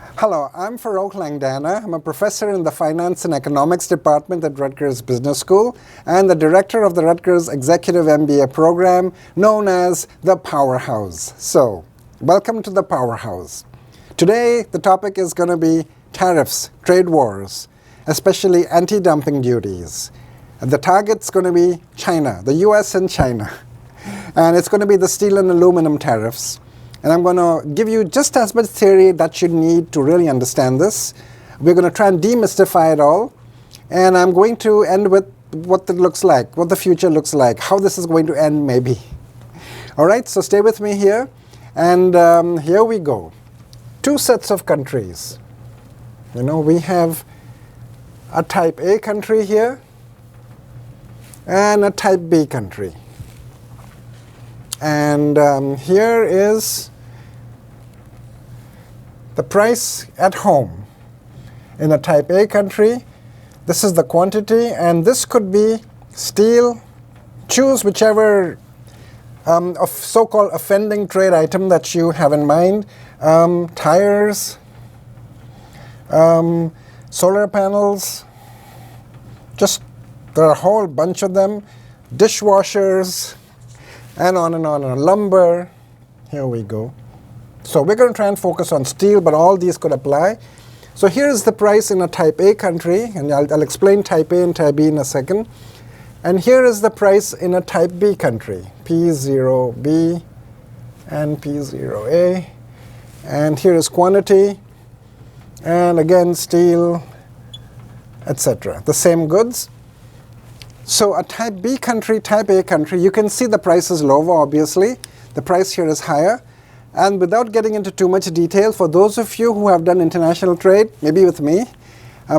Hello, I'm Prof. Langdana. I'm a professor in the Finance and Economics Department at Rutgers Business School and the director of the Rutgers Executive MBA program known as the Powerhouse. So, welcome to the Powerhouse. Today, the topic is going to be tariffs, trade wars, especially anti-dumping duties. And the target's going to be China, the US and China. And it's going to be the steel and aluminum tariffs. And I'm going to give you just as much theory that you need to really understand this. We're going to try and demystify it all. And I'm going to end with what it looks like, what the future looks like, how this is going to end maybe. All right, so stay with me here. And here we go. Two sets of countries. You know, we have a type A country here and a type B country. And here is the price at home. In a type A country, this is the quantity, and this could be steel. Choose whichever of so-called offending trade item that you have in mind. Tires, solar panels, just there are a whole bunch of them, dishwashers, and on and on and on. Lumber, here we go. So we're going to try and focus on steel, but all these could apply. So here is the price in a type A country, and I'll explain type A and type B in a second. And here is the price in a type B country, P0B and P0A. And here is quantity, and again steel, etc. The same goods. So a type B country, type A country, you can see the price is lower, obviously. The price here is higher. And without getting into too much detail, for those of you who have done international trade, maybe with me,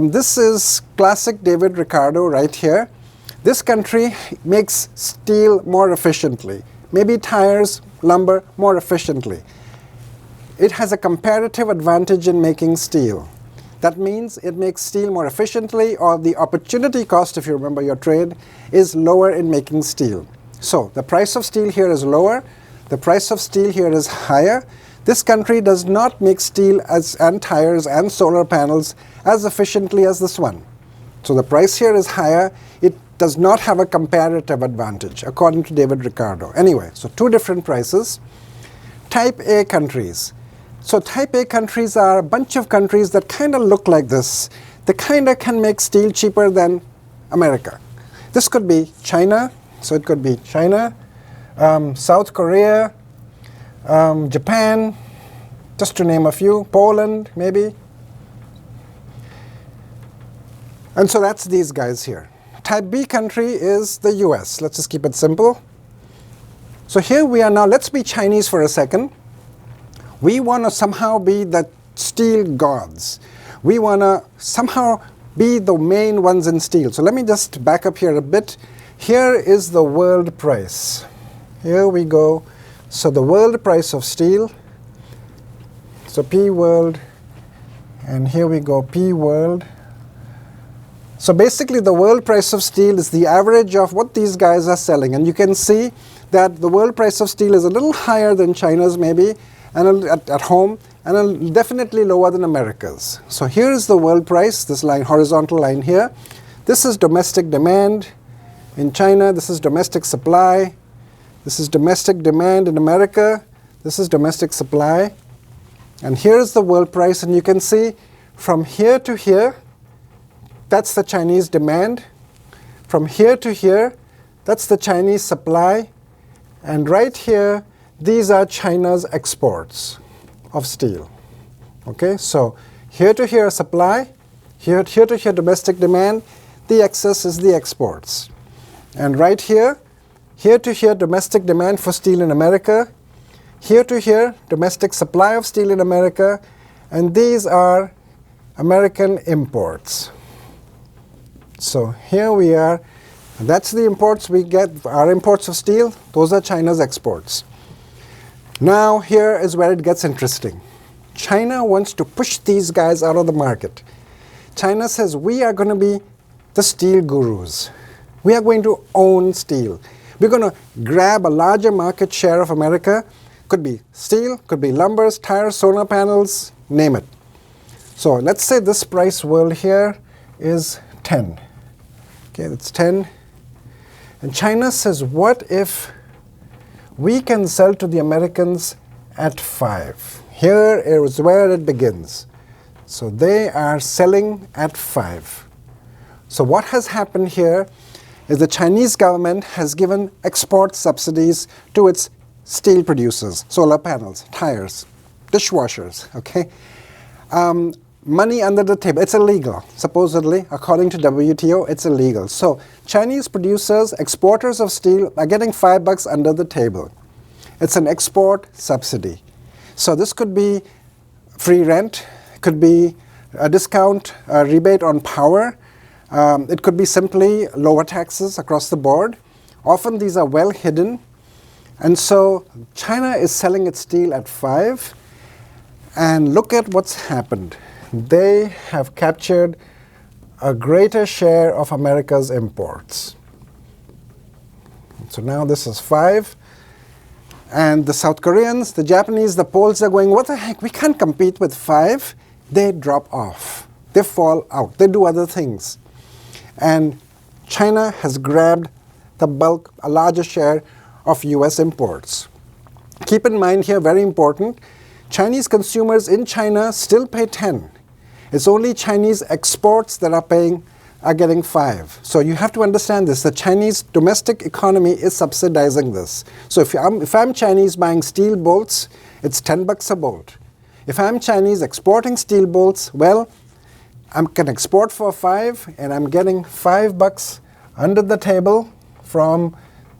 this is classic David Ricardo right here. This country makes steel more efficiently, maybe tires, lumber more efficiently. It has a comparative advantage in making steel. That means it makes steel more efficiently, or the opportunity cost, if you remember your trade, is lower in making steel. So the price of steel here is lower. The price of steel here is higher. This country does not make steel and tires and solar panels as efficiently as this one. So the price here is higher. It does not have a comparative advantage, according to David Ricardo. Anyway, so two different prices. Type A countries. So type A countries are a bunch of countries that kind of look like this. They kind of can make steel cheaper than America. This could be China, so it could be China, South Korea, Japan, just to name a few, Poland maybe. And so that's these guys here. Type B country is the US. Let's just keep it simple. So here we are now. Let's be Chinese for a second. We want to somehow be the steel gods. We want to somehow be the main ones in steel. So let me just back up here a bit. Here is the world price. Here we go. So the world price of steel. So P world. And here we go, P world. So basically the world price of steel is the average of what these guys are selling. And you can see that the world price of steel is a little higher than China's maybe, and at home, and definitely lower than America's. So here is the world price, this line, horizontal line here. This is domestic demand in China. This is domestic supply. This is domestic demand in America. This is domestic supply. And here is the world price, and you can see from here to here, that's the Chinese demand. From here to here, that's the Chinese supply. And right here, these are China's exports of steel. Okay, so here to here supply, here to here domestic demand, the excess is the exports. And right here to here domestic demand for steel in America, here to here domestic supply of steel in America, and these are American imports. So here we are, that's the imports we get, our imports of steel, those are China's exports. Now here is where it gets interesting. China wants to push these guys out of the market. China says we are going to be the steel gurus. We are going to own steel. We're going to grab a larger market share of America. Could be steel, could be lumbers, tires, solar panels, name it. So let's say this price world here is 10. Okay, that's 10. And China says, what if we can sell to the Americans at 5? Here is where it begins. So they are selling at 5. So what has happened here is the Chinese government has given export subsidies to its steel producers, solar panels, tires, dishwashers, okay? Money under the table. It's illegal. Supposedly, according to WTO, it's illegal. So Chinese producers, exporters of steel are getting $5 under the table. It's an export subsidy. So this could be free rent, could be a discount, a rebate on power. It could be simply lower taxes across the board. Often these are well hidden. And so China is selling its steel at 5. And look at what's happened. They have captured a greater share of America's imports. So now this is 5. And the South Koreans, the Japanese, the Poles are going, what the heck, we can't compete with 5. They drop off. They fall out. They do other things. And China has grabbed the bulk, a larger share of US imports. Keep in mind here, very important, Chinese consumers in China still pay 10. It's only Chinese exports that are getting 5. So you have to understand this. The Chinese domestic economy is subsidizing this. So if I'm Chinese buying steel bolts, it's $10 a bolt. If I'm Chinese exporting steel bolts, well, I can export for 5, and I'm getting $5 under the table from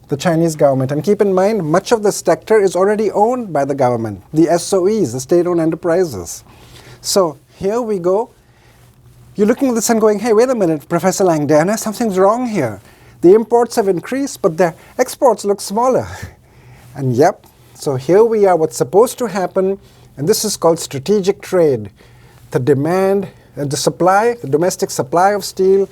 the Chinese government. And keep in mind, much of this sector is already owned by the government, the SOEs, the state-owned enterprises. So here we go. You're looking at this and going, hey, wait a minute, Professor Langdana, something's wrong here. The imports have increased, but the exports look smaller. And yep, so here we are, what's supposed to happen, and this is called strategic trade. The demand, the supply, the domestic supply of steel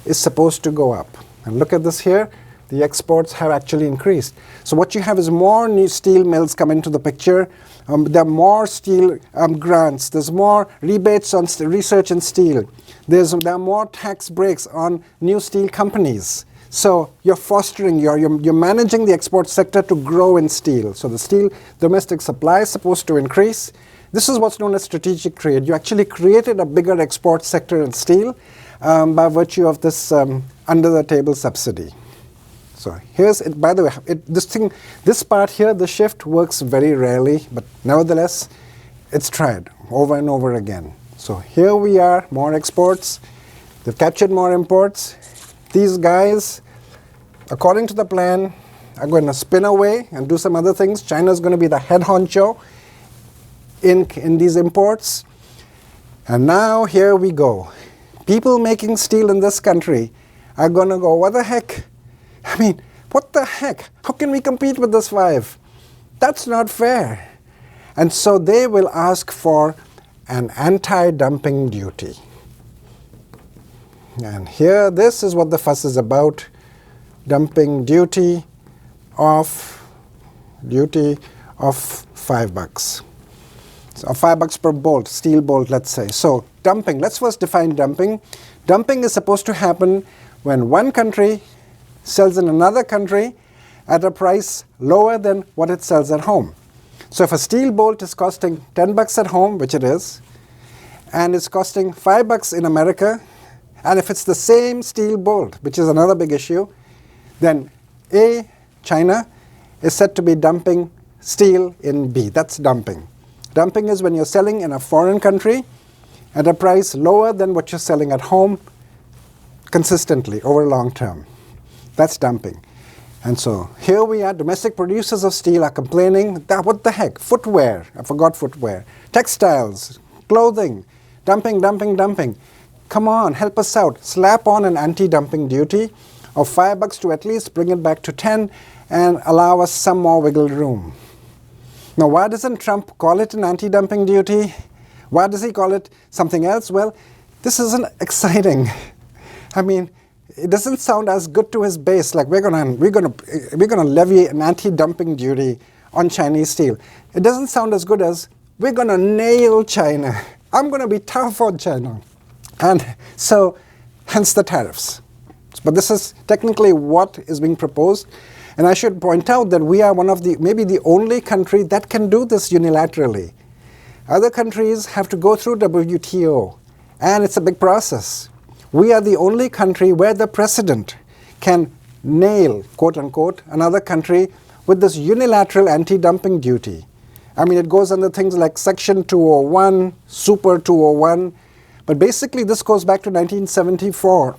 is supposed to go up. And look at this here. The exports have actually increased. So what you have is more new steel mills come into the picture. There are more steel grants. There's more rebates on research in steel. There are more tax breaks on new steel companies. So you're fostering, you're managing the export sector to grow in steel. So the steel domestic supply is supposed to increase. This is what's known as strategic trade. You actually created a bigger export sector in steel by virtue of this under-the-table subsidy. So here's it. By the way, this part here, the shift works very rarely, but nevertheless, it's tried over and over again. So here we are, more exports. They've captured more imports. These guys, according to the plan, are going to spin away and do some other things. China's going to be the head honcho in these imports. And now here we go. People making steel in this country are going to go, what the heck? I mean, what the heck? How can we compete with this 5? That's not fair. And so they will ask for an anti-dumping duty. And here, this is what the fuss is about. Dumping duty of $5. So $5 per bolt, steel bolt, let's say. So dumping, let's first define dumping. Dumping is supposed to happen when one country sells in another country at a price lower than what it sells at home. So if a steel bolt is costing $10 at home, which it is, and it's costing $5 in America, and if it's the same steel bolt, which is another big issue, then A, China, is said to be dumping steel in B. That's dumping. Dumping is when you're selling in a foreign country at a price lower than what you're selling at home consistently over long term. That's dumping. And so here we are, domestic producers of steel are complaining, that what the heck, footwear, I forgot footwear, textiles, clothing, dumping, dumping, dumping. Come on, help us out. Slap on an anti-dumping duty of $5 to at least bring it back to 10 and allow us some more wiggle room. Now, why doesn't Trump call it an anti-dumping duty? Why does he call it something else? Well, this isn't exciting. I mean, it doesn't sound as good to his base, like we're gonna levy an anti-dumping duty on Chinese steel. It doesn't sound as good as we're gonna nail China. I'm going to be tough on China. And so, hence the tariffs. But this is technically what is being proposed. And I should point out that we are one of the, maybe the only country that can do this unilaterally. Other countries have to go through WTO, and it's a big process. We are the only country where the president can nail, quote unquote, another country with this unilateral anti-dumping duty. I mean, it goes under things like Section 201, Super 201, but basically this goes back to 1974,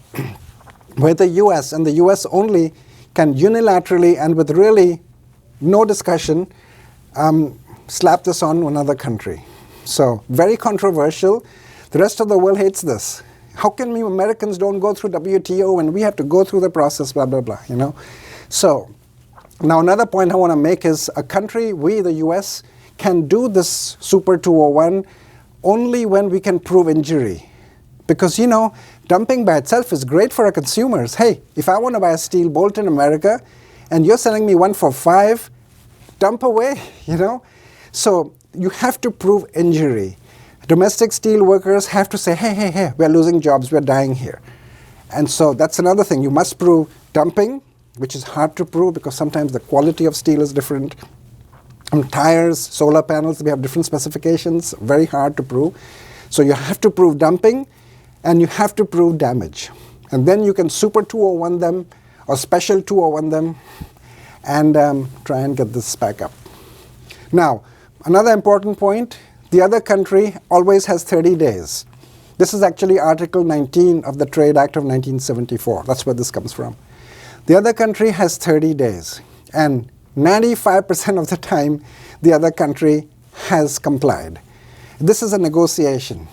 where the US and the US only can unilaterally and with really no discussion slap this on another country. So very controversial. The rest of the world hates this. How can we Americans don't go through WTO when we have to go through the process, blah, blah, blah, you know? So now another point I want to make is a country, we, the US, can do this Super 201 only when we can prove injury. Because, you know, dumping by itself is great for our consumers. Hey, if I want to buy a steel bolt in America and you're selling me one for $5, dump away, you know? So you have to prove injury. Domestic steel workers have to say, hey, hey, hey, we're losing jobs, we're dying here. And so that's another thing. You must prove dumping, which is hard to prove because sometimes the quality of steel is different. Tires, solar panels, we have different specifications, very hard to prove. So you have to prove dumping and you have to prove damage. And then you can Super 201 them or Special 201 them and try and get this back up. Now, another important point, the other country always has 30 days. This is actually Article 19 of the Trade Act of 1974. That's where this comes from. The other country has 30 days. And 95% of the time, the other country has complied. This is a negotiation,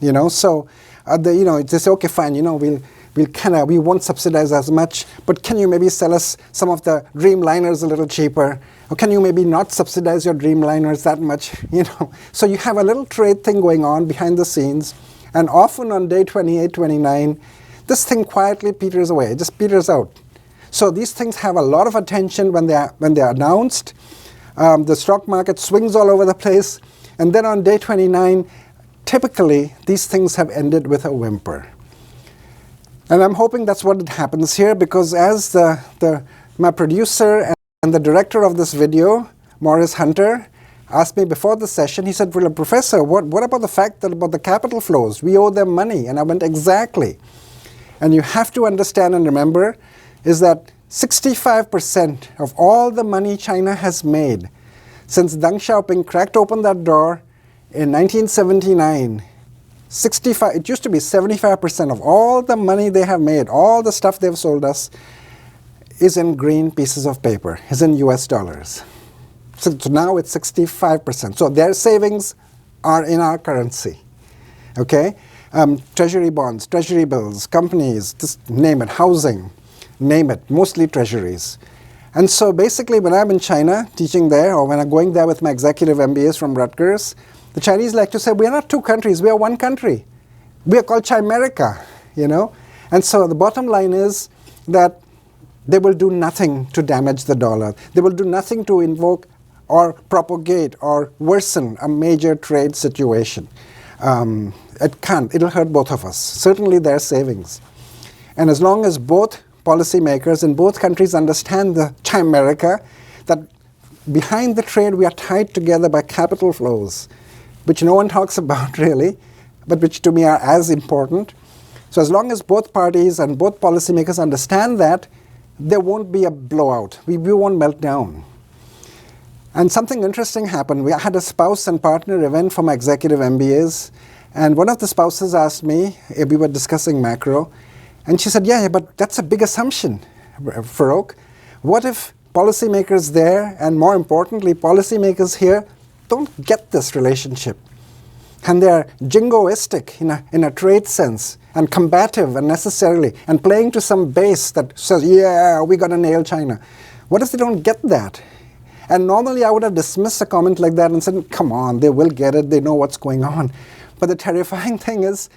you know. So, you know, they say, okay, fine, you know, we won't subsidize as much, but can you maybe sell us some of the Dreamliners a little cheaper? Or can you maybe not subsidize your Dreamliners that much, you know? So you have a little trade thing going on behind the scenes, and often on day 28, 29, this thing quietly peters away, it just peters out. So these things have a lot of attention when they're announced. The stock market swings all over the place, and then on day 29, typically these things have ended with a whimper. And I'm hoping that's what happens here, because as my producer and the director of this video, Maurice Hunter, asked me before the session, he said, well, Professor, what about the fact that about the capital flows? We owe them money. And I went, exactly. And you have to understand and remember is that 65% of all the money China has made since Deng Xiaoping cracked open that door in 1979, it used to be 75% of all the money they have made, all the stuff they've sold us, is in green pieces of paper, is in US dollars. So now it's 65%. So their savings are in our currency, okay? Treasury bonds, treasury bills, companies, just name it, housing, name it, mostly treasuries. And so basically when I'm in China teaching there, or when I'm going there with my executive MBAs from Rutgers, the Chinese like to say, we are not two countries, we are one country. We are called Chimerica, you know? And so the bottom line is that they will do nothing to damage the dollar. They will do nothing to invoke or propagate or worsen a major trade situation. It can't. It'll hurt both of us. Certainly their savings. And as long as both policymakers in both countries understand the Chimerica, that behind the trade we are tied together by capital flows, which no one talks about really, but which to me are as important. So as long as both parties and both policymakers understand that, there won't be a blowout. We won't melt down. And something interesting happened. We had a spouse and partner event for my executive MBAs, and one of the spouses asked me, we were discussing macro, and she said, yeah, but that's a big assumption, Farokh. What if policymakers there, and more importantly, policymakers here, don't get this relationship? And they're jingoistic in a trade sense, and combative unnecessarily, and playing to some base that says, yeah, we got to nail China. What if they don't get that? And normally I would have dismissed a comment like that and said, come on, they will get it, they know what's going on. But the terrifying thing is,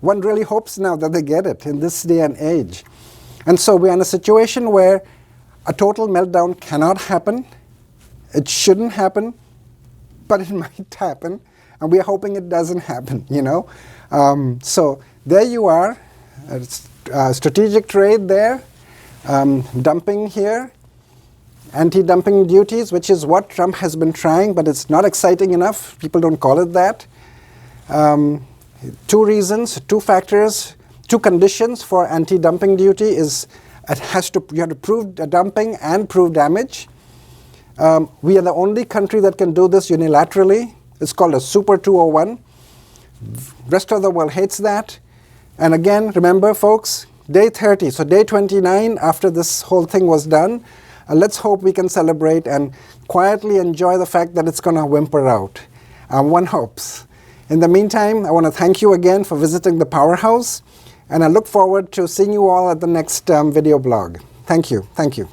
one really hopes now that they get it in this day and age. And so we're in a situation where a total meltdown cannot happen. It shouldn't happen, but it might happen. and we are hoping it doesn't happen, you know. So there you are, strategic trade there, dumping here, anti-dumping duties, which is what Trump has been trying, but it's not exciting enough. People don't call it that. Two reasons, two factors, two conditions for anti-dumping duty is you have to prove dumping and prove damage. We are the only country that can do this unilaterally. It's called a Super 201. Rest of the world hates that. And again, remember folks, day 30, so day 29 after this whole thing was done, let's hope we can celebrate and quietly enjoy the fact that it's going to whimper out. One hopes. In the meantime, I want to thank you again for visiting the Powerhouse, and I look forward to seeing you all at the next video blog. Thank you. Thank you.